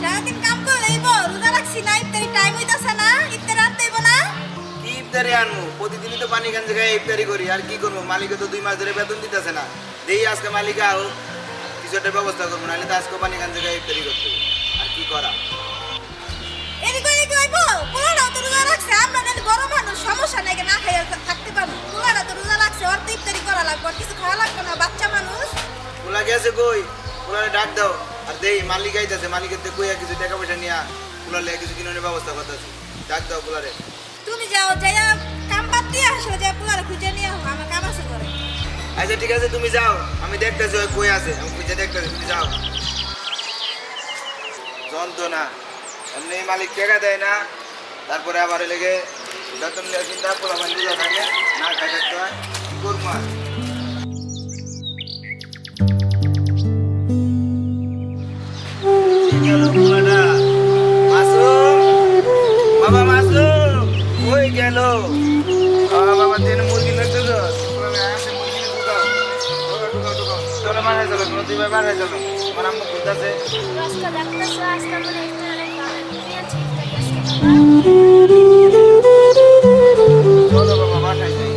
সারাদিন কাম করে লইব রোজা রাখছি না ইফতারি টাইম হইতাছে না ইফতার রাত দেব না কি ইফতারি আনবো? প্রতিদিনই তো পানি গাঞ্জে খাই ইফতারি করি, আর কি করবো? মালিকে তো 2 মাস ধরে বেতন দিতেছে না। দেই আজকে মালিক আও কিছু একটা ব্যবস্থা করবো, নাহলে তো আজকে পানি গাঞ্জে খাই ইফতারি করতে হবে। আর কি করা? এদিকে এদিকে হইব পোলাটা তো রোজা রাখছে আমরা না বড় মানুষ সমস্যা নাই না খাইয়া থাকতে পারবো পোলাটা তো রোজা রাখছে ওর তো ইফতারি করা লাগবে আর কিছু খাওয়া লাগবে না বাচ্চা মানুষ পোলা গেছে কই? পোলারে ডাক দাও। আর দেই মালিক আইতাছে, মালিকের থেকে কইয়া কিছু টাকা পয়সা নিয়া পোলার লেগে কিছু কিনে ব্যবস্থা করতেছি। ডাক দাও পোলারে। তুমি যাও যাইয়া কাম বাদ দিয়ে আসো যা পোলারে খুঁজে নিয়ে আসো আমার কাম আছে করে আচ্ছা ঠিক আছে, তুমি যাও, আমি দেখতেছি ওই কই আছে, আমি খুঁজে দেখতেছি, তুমি যাও। যন্ত্রণা এমনি মালিক টাকা দেয় না, তারপরে আবার লেগে বেতন দেওয়ার চিন্তা পোলা মানে রোজা থাকে না, খাই থাকতে হয়। কি করবো আর? ঠিক গেল পোলাটা। মাসুম, বাবা মাসুম, কই গেল? বাবা তেনে মুরগি লাগতো তো, চলো মাথায় চলো, নদী বাড়ায় চলো, আমার আম্মু খুঁজতেছে। আজকে ডাক্তার আজকে মনে একটা অনেক ভালো আছে চলো বাবা বাসায় যাই।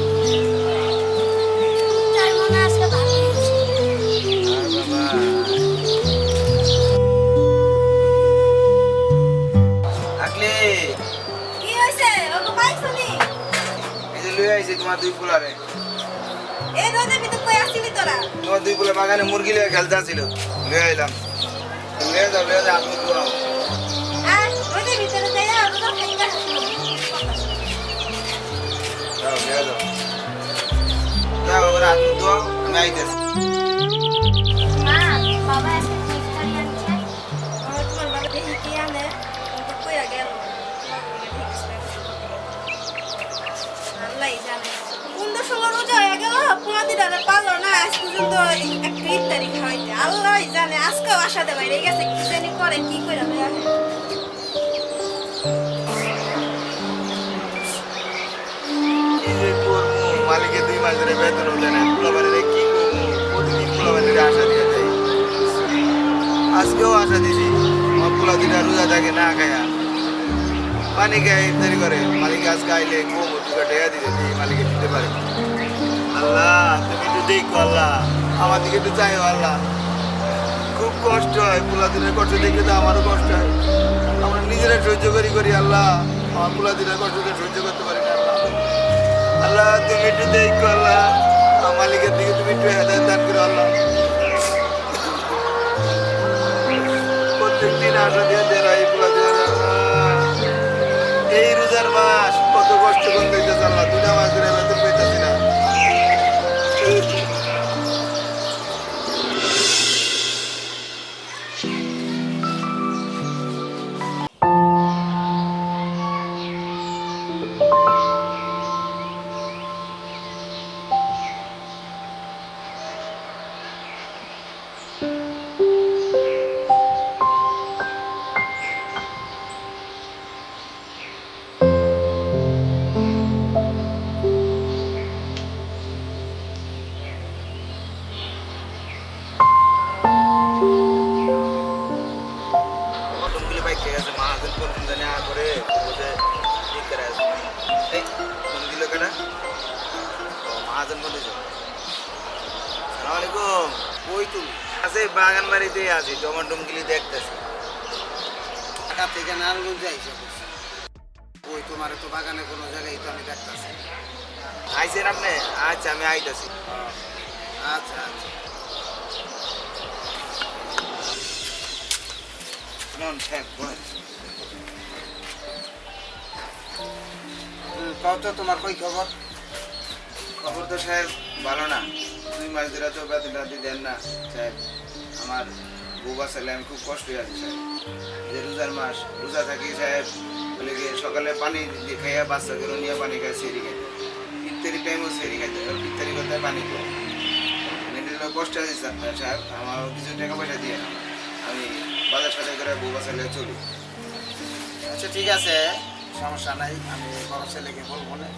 তার মনে আজকে ভালো হয়েছে থাকলে কি হইছে ওগো পাইছো নি এই যে লই আইছি তোমার 2 পোলারে। এই রোদে ভিতর কই আসিলি তোরা তোমার 2 পোলা বাগানে মুরগি লিয়ে খেলতে আসছিল, লই আইলাম। লয়ে যাও আপনি দোয়াও। আর রোদে ভিতরে যাইয়া রোজা খাইবা যাও লয়ে যাও। যাও ওরা আপনি দোয়াও, আমি আইতেছি। মা বাবা আজকে ইফতারি আনছে আমার তোমার বাবা দেখি কি আনে ওকে কইয়া গেল আল্লাহই জানে কোন সময় রোজা হয়ে গেল পুরাদিন আর পারলো না আজ পর্যন্ত একটা ইফতারি খাওয়াইতে আল্লাহই জানে আজকেও আশাতে বাইরে গেছে কি জানি করে কি করে দেয়া কি যে করবো? মালিকের 2 মাস ধরে বেতন উঠে না, পোলাবারে কি করবো? প্রতিদিন পোলাবারে আশা দিয়ে যাই, আজকেও আশা দিছি। আমার পোলা 2টা রোজা থাকে না খায়া পানি খায় ইফতারি করে। মালিক আজকে আইলে কম 2 টাকা দিতে দিই, মালিকে দিতে পারে। আল্লাহ তুমি একটু দেখো, আল্লাহ আমার দিকে একটু চাইও আল্লাহ। খুব কষ্ট হয়, পোলা 2টার কষ্ট দেখলে তো আমারও কষ্ট হয়। আমরা নিজেরা সহ্য করি আল্লাহ, আমার পোলা 2টার কষ্টটা সহ্য করতে পারি না আল্লাহ। আল্লাহ তুমি একটু দেখো আল্লাহ, আমার মালিকের দিকে তুমি একটু হেদায়েত দান করো আল্লাহ। প্রত্যেকদিন আশা দিয়ে দেয় পোলা 2 এই রোজার মাস কত কষ্ট করতে হইতেছে আল্লাহ, 2টা মাস ধরে বেতন পাইতেছি না। অটোমোবিলে বাইক ঠিক আছে, মাহাজন পর্যন্ত নেওয়া করে বসে ঠিক করে আসবে। এই ফোন দিল কেনা? ও মাহাজন বলেছ। সালাম আলাইকুম। কই তুমি? আছে বাগান বাড়িতে আছি, টমাটমগুলি দেখতেছি। ঢাকা থেকে নারায়ণগঞ্জ আইসা করছি। ওই তোমার তো বাগানে কোনো জায়গায় তো আমি দেখতেছি। আইসেন আপনি? আচ্ছা আমি আইতাছি। আচ্ছা আচ্ছা নন ঠেক বলেন। কত তোমার কই খবর? খবর তো সাহেব ভালো না, 2 মাস ধরে তো বেতন দেন না সাহেব। আমার বউ বাচ্চালে আমি খুব কষ্ট আছি সাহেব। যে রোজার মাস রোজা থাকি সাহেব, বলে গিয়ে সকালে পানি দিয়ে খাইয়া বাচ্চাগুলো নিয়ে পানি খাই, সেরি খাই, ইফতারি টাইমও সেরি খাইতে হবে, ইফতারি করতে পানি খাই। কষ্ট আছে সাহেব, আমার কিছু টাকা পয়সা দিয়ে না, আমি বাজার সাথে করে বউ বাচ্চালে চলি। আচ্ছা ঠিক আছে, সমস্যা নাই, আমি বড় ছেলেকে বলবো না,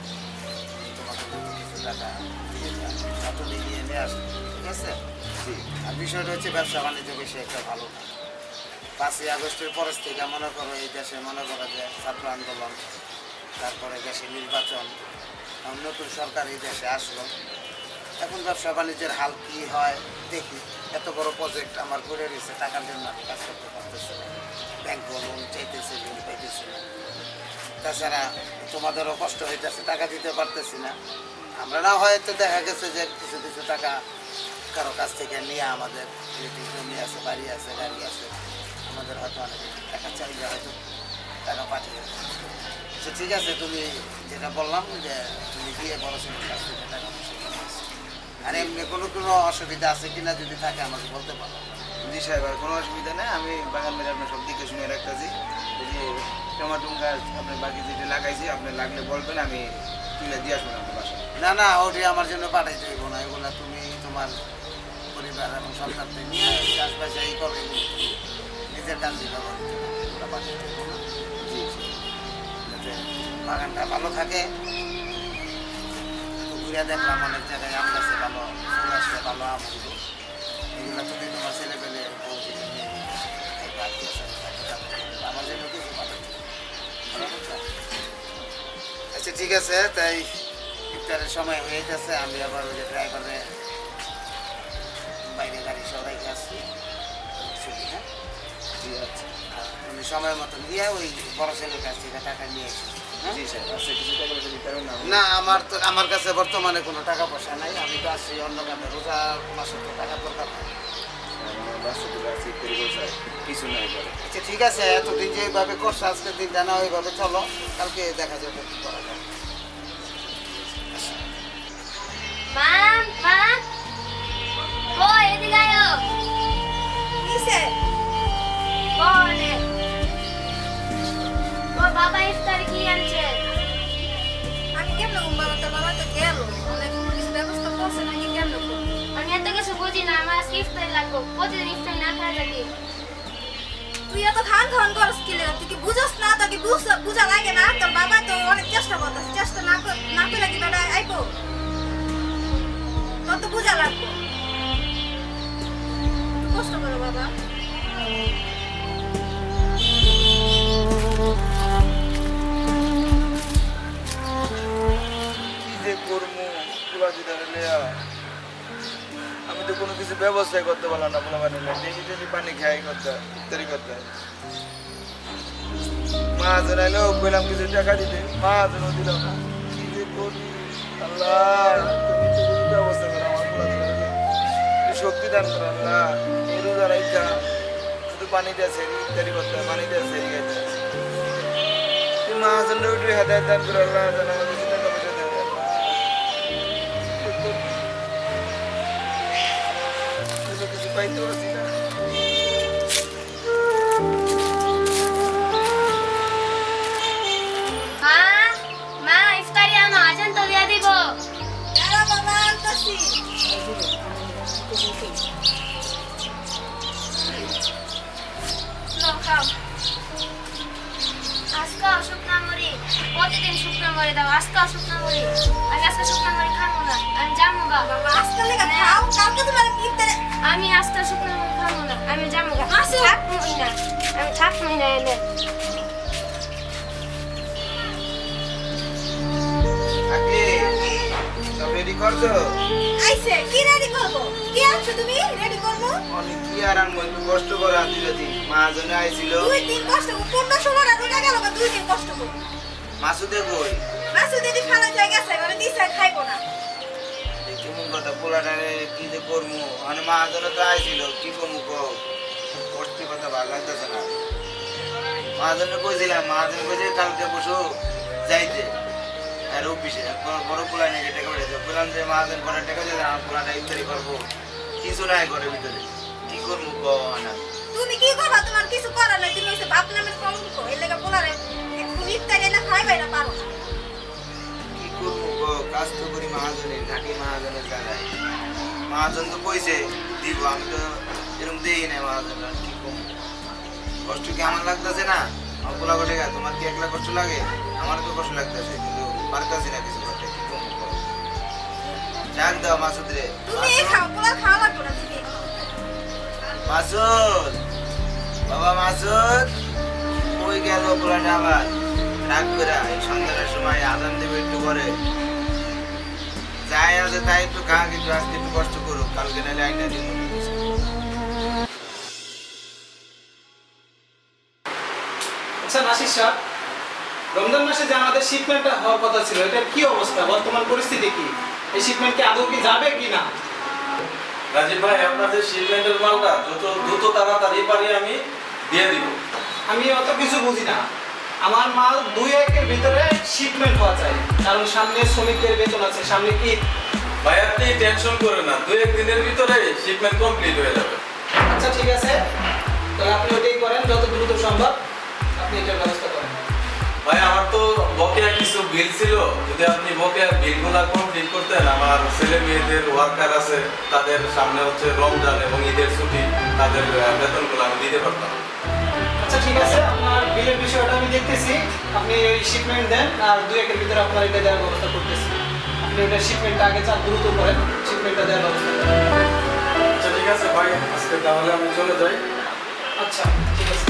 তোমাকে কিছু টাকা দিয়ে দেয়, তুমি গিয়ে নিয়ে আসবে, ঠিক আছে? জি আর বিষয়টা হচ্ছে ব্যবসা বাণিজ্য বেশি একটা ভালো না। 5ই আগস্টের পরের থেকে মনে করো এই দেশে মনে করো যে ছাত্র আন্দোলন, তারপরে দেশে নির্বাচন, এখন নতুন সরকার এই দেশে আসলো, এখন ব্যবসা বাণিজ্যের হাল কী হয় দেখি। এত বড় প্রজেক্ট আমার করে রয়েছে, টাকার জন্য আমি কাজ করতে পারতেছি না, ব্যাংক লোন চাইতেছে, লোন পাইতেছি না, তাছাড়া তোমাদেরও কষ্ট হইতেছে, টাকা দিতে পারতেছি না। আমরা না হয়তো দেখা গেছে যে কিছু কিছু টাকা কারো কাছ থেকে নিয়ে আমাদের যেটি জমি আছে, বাড়ি আছে, গাড়ি আছে, আমাদের হয়তো অনেক টাকা চাইলে হয়তো টাকা পাঠিয়ে দেবে। আচ্ছা ঠিক আছে, তুমি যেটা বললাম যে তুমি গিয়ে বড় ছেলের কাছ থেকে টাকা পয়সা নিয়ে আসো। আর এমনি কোনো কোনো অসুবিধা আছে কিনা যদি থাকে আমাকে বলতে পারো। জি সাহেব, আর কোনো অসুবিধা নেই, আমি বাগান মেরে আপনার সব দিকে শুনে রাখতেছি। এই যে টমাটো গাছ আপনার বাকি যেটা লাগাইছি, আপনি লাগলে বলবেন, আমি তুলে দিয়ে আসবেন আপনার বাসায়। না না, ওটি আমার জন্য পাঠাইতে হইব না, এগুলো তুমি তোমার পরিবার এবং সন্তানকে নিয়ে চাষবাস এই করো, এগুলো তুমি নিজের কাজ দিতে পারো, এগুলো পাঠাইতে হইব না। জি যাতে বাগানটা ভালো থাকে। ঘুরে দেখলাম অনেক জায়গায় আম গাছে ভালো ফুল আসছে, ভালো আম হইব, এগুলো তুমি তোমার ছেলে পেলে বউদিকে নিয়ে একবার আত্মীয় স্বজন থাকে, তারপরে আমার জন্য কিছু পাঠাইতে হবে। আচ্ছা ঠিক আছে, তাই ইফতারের সময় হয়ে গেছে, আমি আবার ওই যে ড্রাইভারে বাইরে গাড়ি সরাই আসছি, হ্যাঁ জি আচ্ছা। আর তুমি সময় মতো নিয়ে ওই বড় ছেলের কাছ থেকে টাকা নিয়ে এসো। জি সাহেব, আচ্ছা কিছু টাকা পয়সা দিতে পারবেন না? না, আমার কাছে বর্তমানে কোনো টাকা পয়সা নাই, আমি তো আসছি অন্য কামে, রোজা মাসে তো টাকা দরকার নাই। আমার বাচ্চাগুলো আছে, তৈরি করছে, কিছু নাই করে। আচ্ছা ঠিক আছে, এতদিন যেভাবে করছো আজকের দিন জানা ওইভাবে চলো, কালকে দেখা যাবে কি করা যায়। মা, মা, ও এদিকে আয়ো, কিসে? বনে। ও বাবা ইফতারি কি আনছে? আমি কেমন বাবা, তোর বাবা তো গেল, অনেক কিছু ব্যবস্থা করছে নাকি, কেমন করবো? আমি এত কিছু বুঝি না, আমার আজকে ইফতারি লাগবে, প্রতিদিন ইফতারি না খাওয়া থাকি। তুই এত খান খান করস কি লেগে? তুই কি বুঝস না? তোকে বুঝা লাগে না? তোর বাবা তো অনেক চেষ্টা করতেছে, চেষ্টা না করে কি বেটা আইবো? তোর তো বুঝা লাগবো, একটু কষ্ট করো বাবা। কি যে করবো পুরা দিতে লেয়া, আমি তো কোনো কিছু ব্যবস্থাই করতে পারলাম না, বলা মানে ডেলি ডেলি পানি খাই করতে, ইত্যাদি করতে। মা জানাইলো কইলাম কিছু টাকা দিতে, মা যেন দিল না। কি যে করি আল্লাহ, তুমি তো কিছু ব্যবস্থা করো আমার পুরা দিতে, শক্তি দান করো আল্লাহ। এই রোজা রাইখা শুধু পানি দিয়ে সেরি ইত্যাদি করতে, পানি দিয়ে সেরি খাইতে। তুমি মা জন্য একটু হেদায়ত দান করো আল্লাহ, যেন আমার কিছু টাকা পয়সা দেয় আল্লাহ। কিছু পাইতে পারছি না। মা, মা ইফতারি আনো, আজান তো দিয়া দিব। দাঁড়া বাবা, আনতাছি। নাও, খাও। আজকে শুকনা মুড়ি, প্রতিদিন শুকনা মুড়ি দাও, আজকে শুকনা মুড়ি। আমি আজকে শুকনা মুড়ি খাবো না, আমি যাবো গা। বাবা, আজকাল লেগে খাও, কালকে তোমার ইফতারে আমি আজকে শুকনা মুড়ি খাবো না, আমি যাবো গা। আসো। থাকবোই না, আমি থাকবোই না এলে। আগে সব রেডি করছো? আইছে। কি রেডি করবো? কি আনছো তুমি? রেডি করবো? অনেক কি আর আনবো, একটু কষ্ট করে আনতে যদি মা জন্য আইছিল। 2 দিন কষ্ট করবো, 15-16টা রোজা গেল, 2 দিন কষ্ট করবো। মাসুদে কই? মাসু দিদি খানা জায়গা আছে, মানে দিছে খাইবো না। এই কেমন কথা, পোলাটারে কি যে করবো, মানে মা জন্য তো আইছিল, কি করবো কও, কষ্টের কথা ভালো লাগতেছে না। মা জন্য কইছিলাম, মা জন্য কইছে কালকে বসো যাইতে আর অফিসে বড় পোলা নাকি টাকা পাঠাইছে, বললাম যে মা যেন পরে টাকা দিয়ে আমার পোলাটা ইফতারি করবো, কিছু নাই ঘরের ভিতরে, কি করবো কও না। তুমি কি করবা? তোমার কিছু করার নাই, তুমি হইছে বাপ নামের কলঙ্ক, এর লাগা বলারে একটু ইফতারি না খাইবাই না পারো না। কি করবো গো, কাজ তো করি মহাজনের, থাকি মহাজনের জায়গায়, মহাজন তো কইছে দিব, আমি তো এরকম দেই না মহাজন, আর কি করবো, কষ্ট কি আমার লাগতেছে না? আমার পোলা করে তোমার কি একলা কষ্ট লাগে? আমার তো কষ্ট লাগতেছে, কিন্তু পারতাছি না কিছু করতে। কি করবো বলো? ডাক দাও মাসুদ রে। তুমি খাও, পোলা খাওয়া লাগবে না তুমি। মাসুদ, বাবা মাসুদ, কই গেল পোলাটা আবার? রাগ করে এই সন্ধ্যার সময় আজান দেবে একটু করে। যাই আছে তাই একটু খা, কিন্তু আজকে একটু কষ্ট করুক, কালকে নাহলে আইনা দিব। আচ্ছা নাসির সাহেব, রমজান মাসে যে আমাদের শিপমেন্টটা হওয়ার কথা ছিল, এটার কি অবস্থা? বর্তমান পরিস্থিতি কি? এই শিপমেন্ট কি আদৌ কি যাবে কি না? রাজীব ভাই, আপনাদের শিপমেন্টের মালটা যত দ্রুত তাড়াতাড়ি পারি আমি দিয়ে দিব। আমি অত কিছু বুঝি না। আমার মাল 2-1 ভিতরে শিপমেন্ট হওয়া চাই, কারণ সামনে শ্রমিকদের বেতন আছে, সামনে ঈদ। ভাই আপনি টেনশন করেন না, 2-1 দিনের ভিতরে শিপমেন্ট কমপ্লিট হয়ে যাবে। আচ্ছা ঠিক আছে, তাহলে আপনি ওইটাই করেন, যত দ্রুত সম্ভব আপনি এটার ব্যবস্থা করেন। ভাই আমার তো বকেয়া কিছু বিল ছিল, যদি আপনি বকেয়া বিলগুলা কমপ্লিট করতেন, আমার ছেলে মেয়েদের ওয়ার্কার আছে, তাদের সামনে হচ্ছে রমজান এবং ঈদের ছুটি, তাদের বেতনগুলো আমি দিতে পারতাম। আচ্ছা ঠিক আছে, আপনার বিলের বিষয়টা আমি দেখতেছি। আপনি ওই শিপমেন্ট দেন, আর 2-1 ভিতরে আপনার এটা দেওয়ার ব্যবস্থা করতেছি। আপনি ওটা শিপমেন্টটা আগে দ্রুত করেন, শিপমেন্টটা দেওয়ার ব্যবস্থা করেন। আচ্ছা ঠিক আছে ভাই, আজকে তাহলে আমি চলে যাই। আচ্ছা ঠিক আছে।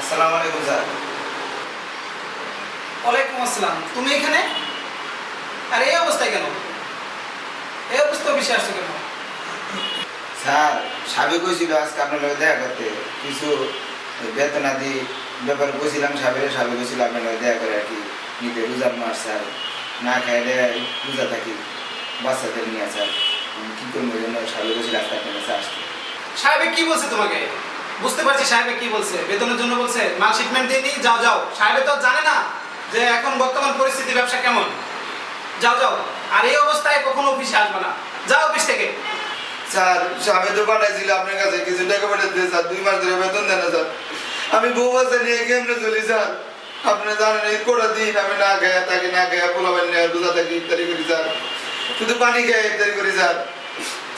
আসসালামু আলাইকুম স্যার। ওয়ালাইকুম আসসালাম। তুমি এখানে? আর এই অবস্থায় কেন? এই অবস্থা অফিসে আসছো কেন? স্যার, সাবেক হয়েছিল আজকে আপনার লোক দেখা করতে, কিছু বেতনাদি ব্যাপারে বলছিলাম সাবেক হয়েছিল আপনার লোক দেখা করে আর কি নিতে। রোজার মাস স্যার, না খাইলে রোজা থাকি বাচ্চাদের নিয়ে স্যার। কী করবো জন্য সাবেক হয়েছিল আজকে আপনার কাছে আসতে। সাহেব কি বলছে তোমাকে? বুঝতে পারছি সাহেব কি বলছে, বেতনের জন্য বলছে। মাল শিপমেন্ট দিয়ে নি, যাও যাও। সাহেব তো জানে না যে এখন বর্তমান পরিস্থিতি ব্যবসা কেমন। যাও যাও, আর এই অবস্থায় কখনো অফিসে আসবে না, যাও অফিস থেকে। স্যার, সাবেক তো পাঠাইছিল আপনার কাছে, কিছু টাকা পাঠাতে স্যার, 2 মাস ধরে বেতন দেন না স্যার। আমি বউ বাচ্চা নিয়ে কেমনে চলি স্যার? আপনি জানেন এই কোটা দিন আমি না খাইয়া থাকি, না খাইয়া পোলাবেন নিয়ে রোজা থাকি, ইফতারি করি স্যার। শুধু পানি খাই ইফতারি করি স্যার।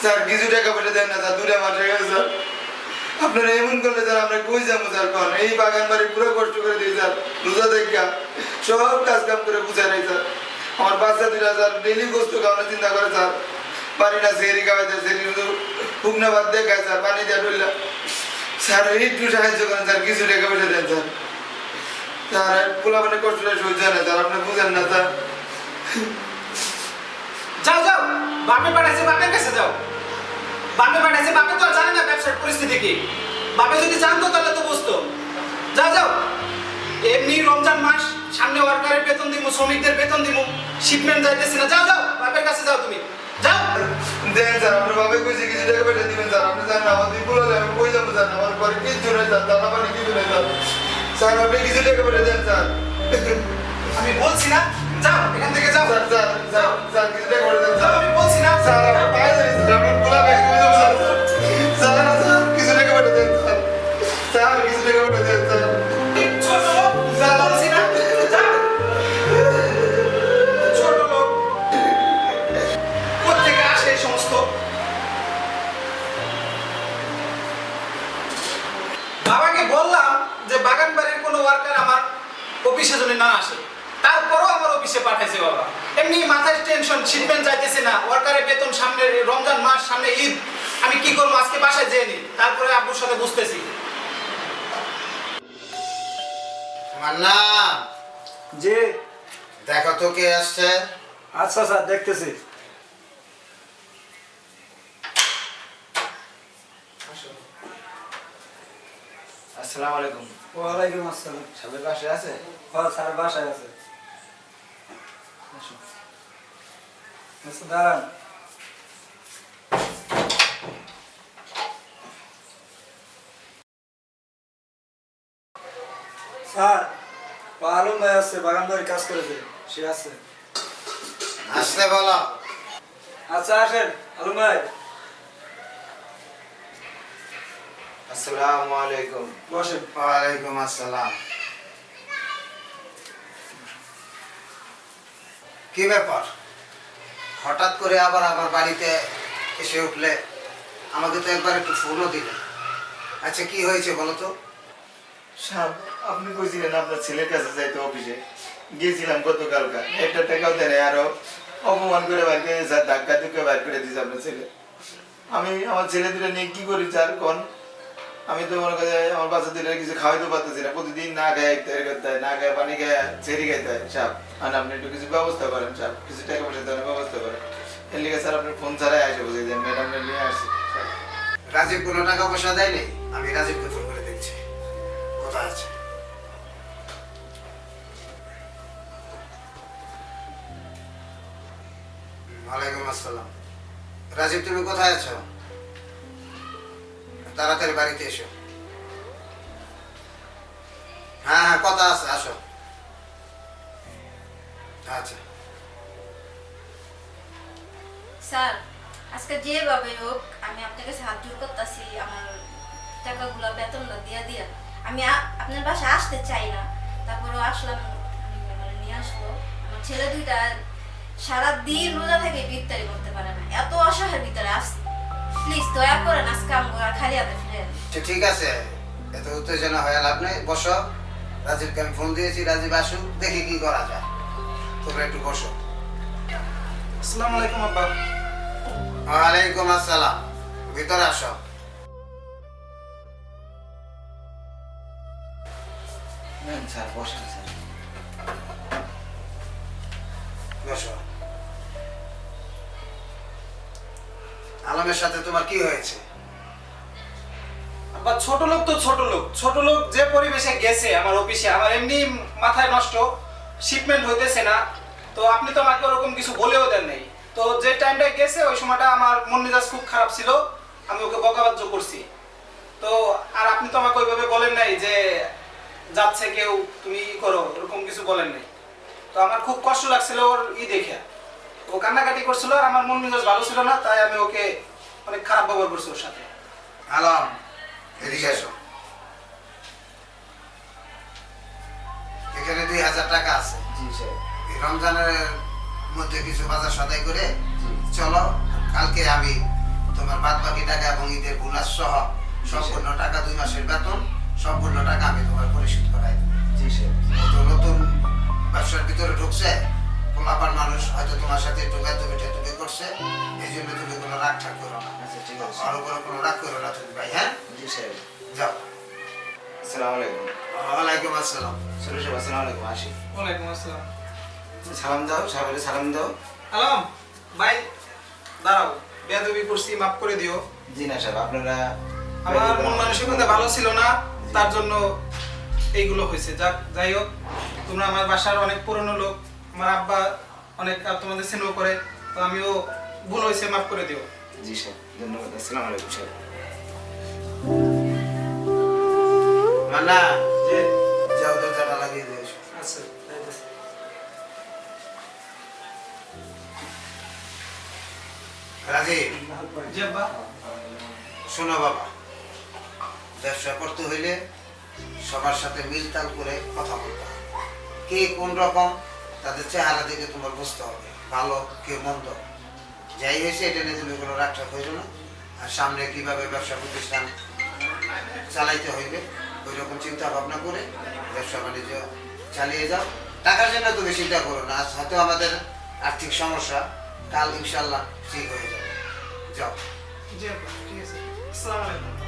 স্যার কিছু টাকা পাঠিয়ে দেন না স্যার, 2 মাস হয়ে গেছে স্যার। আপনারা এমন করলে স্যার আমরা কই যাবো স্যার? কোন এই বাগান বাড়ি পুরো কষ্ট করে দিই স্যার, রোজা দেখা সব কাজ কাম করে বুঝাই নাই স্যার। আমার বাচ্চা 2টা স্যার ডেলি গোস্ত খাওয়ানোর চিন্তা করে স্যার, পারি না সেরি খাওয়াইতে, সেরি শুধু শুকনা ভাত দিয়ে খায় স্যার, পানি দিয়ে ডুললা। স্যার একটু সাহায্য করেন স্যার, কিছু টাকা পয়সা দেন স্যার। স্যার পোলা মানে কষ্টটা সহ্য হয় না স্যার, আপনি বুঝেন না স্যার। যাও যাও, বাপে পাঠাইছে, বাপের কাছে যাও। বাপে পাঠাইছে, বাপে তো আর জানে না ব্যবসার পরিস্থিতি কি। বাপে যদি জানতো তাহলে তো বুঝতো। যাও যাও, এমনি রমজান মাস, সামনে ওয়ার্কারের বেতন দিব, শ্রমিকদের বেতন দিব, শিপমেন্ট যাইতেছে না। যাও যাও, বাপের কাছে যাও তুমি, যাও। দেন স্যার, আপনার বাবা কইছে কিছু টাকা পয়সা দিবেন স্যার। আপনি জানেন আমার দুই পোলা আমি কই যাবো স্যার? আমার ঘরে কিচ্ছু নেই স্যার, দানা পানি কিছু নেই স্যার। স্যার আপনি কিছু টাকা পয়সা দেন স্যার। আমি বলছি না, যাও এখান থেকে যাও। স্যার স্যার স্যার স্যার কিছু টাকা পয়সা দেন যাও, স্যার। আমি বলছি না। স্যার আমার পায়ে ধরি স্যার, আপনার পোলা ভাই কই যাবো স্যার? স্যার স্যার কিছু টাকা পয়সা দেন স্যার। স্যার কিছু টাকা পয়সা দেন স্যার। ছোট লোক, বলছি না, যাও। ছোট লোক, কোত্থেকে আসে এই সমস্ত? বাবাকে বললাম যে বাগান বাড়ির কোনো ওয়ার্কার আমার অফিসে যদি না আসে, তারপরও আমার অফিসে পাঠাইছে বাবা। এমনি মাথায় টেনশন, শিপমেন্ট যাইতেছে না, ওয়ার্কারের বেতন, সামনে রমজান মাস, সামনে ঈদ, আমি কি করবো? আজকে বাসায় যেয়ে নি, তারপরে আব্বুর সাথে বুঝতেছি। মান্না, যে দেখো তো কে আসছে। আচ্ছা স্যার, দেখতেছি। আসসালামু আলাইকুম। ওয়ালাইকুম আসসালাম। সাবেক পাশে আছে? হ্যাঁ স্যার বাসায় আছে। আচ্ছা দাঁড়ান। স্যার, আলম ভাই আছে, বাগান বাড়ি কাজ করেছে, সে আছে। আসতে বলো। আচ্ছা আসেন আলম ভাই। আসসালামু আলাইকুম। বসেন। ওয়ালাইকুম আসসালাম। কি ব্যাপার, হঠাৎ করে আবার আমার বাড়িতে এসে উঠলে? আমাকে তো একবার একটু ফোনও দিলেন। আচ্ছা কি হয়েছে বলো তো? সাহেব আপনি কইছিলেন আপনার ছেলের কাছে যাইতে অফিসে, গিয়েছিলাম গতকালকা, একটা টাকাও দেয় নাই, আরো অপমান করে বাইর করে স্যার, ধাক্কা ধুকে বাইর করে দিয়েছে আপনার ছেলে। আমি আমার ছেলে দুটো নিয়ে কি করি স্যার কোন? আমি তো মনে করি আমার বাচ্চা দুটো কিছু খাওয়াইতে পারতেছি না, প্রতিদিন না খায় তৈরি করতে হয়, না খায় পানি খায় ছেড়ে খাইতে হয় সাহেব। আর আপনি একটু কিছু ব্যবস্থা করেন সাহেব, কিছু টাকা পয়সা দেওয়ার ব্যবস্থা করেন। এর লিগে স্যার আপনার ফোন ছাড়াই আসে বুঝে দেন, ম্যাডাম নিয়ে আসছি। রাজীব কোনো টাকা পয়সা দেয়নি? আমি রাজীবকে ফোন করে দেখছি কোথায় আছে। ওয়ালাইকুম আসসালাম। রাজীব তুমি কোথায় আছো? তাড়াতাড়ি বাড়িতে এসো। হ্যাঁ হ্যাঁ কথা আছে, আসো। আচ্ছা স্যার আজকে যেভাবে হোক আমি আপনার কাছে হাত জোর করতেছি, আমার টাকাগুলো বেতনটা দিয়ে দিয়া আমি আপনার বাসায় আসতে চাই না, তারপরেও আসলাম, আমার নিয়ে আসলো। আমার ছেলে দুইটা সারাদিন রোজা থেকে ইফতারি করতে পারে না, এত অসহায়ের ভিতরে আসছি, প্লিজ দয়া করেন আজকে আমরা খালি হাতে ফিরে আনি। আচ্ছা, ঠিক আছে, এত উত্তেজনা হয়ে লাভ নেই, বসো। রাজীবকে আমি ফোন দিয়েছি, রাজীব আসুক, দেখি কি করা যায়। তোমরা একটু বসো। আসসালামু আলাইকুম আব্বা। ওয়ালাইকুম আসসালাম, ভিতরে আসো। স্যার বসেন স্যার। বসো। আলমের সাথে তোমার কি হয়েছে? আব্বা ছোট লোক তো ছোট লোক যে পরিবেশে গেছে আমার অফিসে, আমার এমনি মাথায় নষ্ট, শিপমেন্ট হইতেছে না, তো আপনি তো আমাকে ওরকম কিছু বলেও দেন নাই। তো যে টাইমটায় গেছে ওই সময়টা আমার মন মেজাজ খুব খারাপ ছিল, আমি ওকে বকাবাজ্য করছি। তো আর আপনি তো আমাকে ওইভাবে বলেন নাই যে যাচ্ছে কেউ তুমি করো, এরকম কিছু বলেন নাই। তো আমার খুব কষ্ট লাগছিল ওর দেখে, ও কান্নাকাটি করছিল আর আমার মন মেজাজ ভালো ছিল না, তাই আমি ওকে অনেক খারাপ ব্যবহার করছি ওর সাথে। আলম এদিকে এসো। এখানে 2000 টাকা আছে। জি স্যার। এই রমজানের মধ্যে কিছু বাজার সদাই করে চলো, কালকে আমি তোমার বাদ বাকি টাকা এবং ঈদের বোনাস সহ সম্পূর্ণ টাকা, 2 মাসের বেতন সম্পূর্ণ টাকা আমি তোমার পরিশোধ করাই দেব। জি স্যার। নতুন নতুন ব্যবসার ভিতরে ঢুকছে, পোলাপান মানুষ হয়তো তোমার সাথে একটু বেতুবে করছে, এই জন্য তুমি কোনো রাগ ঠাক করো না। আচ্ছা ঠিক আছে। আর উপরে কোনো রাগ করো না তুমি ভাই, হ্যাঁ? জি স্যার। যাও। আসসালামু আলাইকুম। ওয়ালাইকুম আসসালাম। চলো সাহেব, আসসালামু আলাইকুম, আসি। ওয়ালাইকুম আসসালাম। সালাম দাও, সাহেবের সালাম দাও। আলম ভাই দাঁড়াও, বেয়াদবি করছি, মাফ করে দিও। জি না সাহেব, আপনারা আমার মন মানসিকতা ভালো ছিল না, তার জন্য এইগুলো হয়েছে। যাই হোক, তোমরা আমার বাসার অনেক পুরনো লোক, আমার আব্বা অনেক তোমাদের স্নেহ করে, তো আমিও ভুল হয়েছে, মাফ করে দিও। জি স্যার, ধন্যবাদ। আসসালামু আলাইকুম সাহেব। মান্না, যে যাও দরজাটা লাগিয়ে দিও। আচ্ছা যাইতেছি। রাজীব, জি আব্বা। শোনো বাবা, ব্যবসা করতে হইলে সবার সাথে মিলতাল করে কথা বলতে হবে। কে কোন রকম তাদের চেহারা দেখে তোমার বুঝতে হবে, ভালো কে মন্দ। যাই হয়েছে এটা নিয়ে তুমি কোনো রাগটা হইল না। আর সামনে কিভাবে ব্যবসা প্রতিষ্ঠান চালাইতে হইবে ওই রকম চিন্তা ভাবনা করে ব্যবসা বাণিজ্য চালিয়ে যাও। টাকার জন্য তুমি চিন্তা করো না, আজ হয়তো আমাদের আর্থিক সমস্যা, কাল ইনশাল্লাহ ঠিক হয়ে যাবে। যাও। জি আব্বা, ঠিক আছে। আসসালামু আলাইকুম।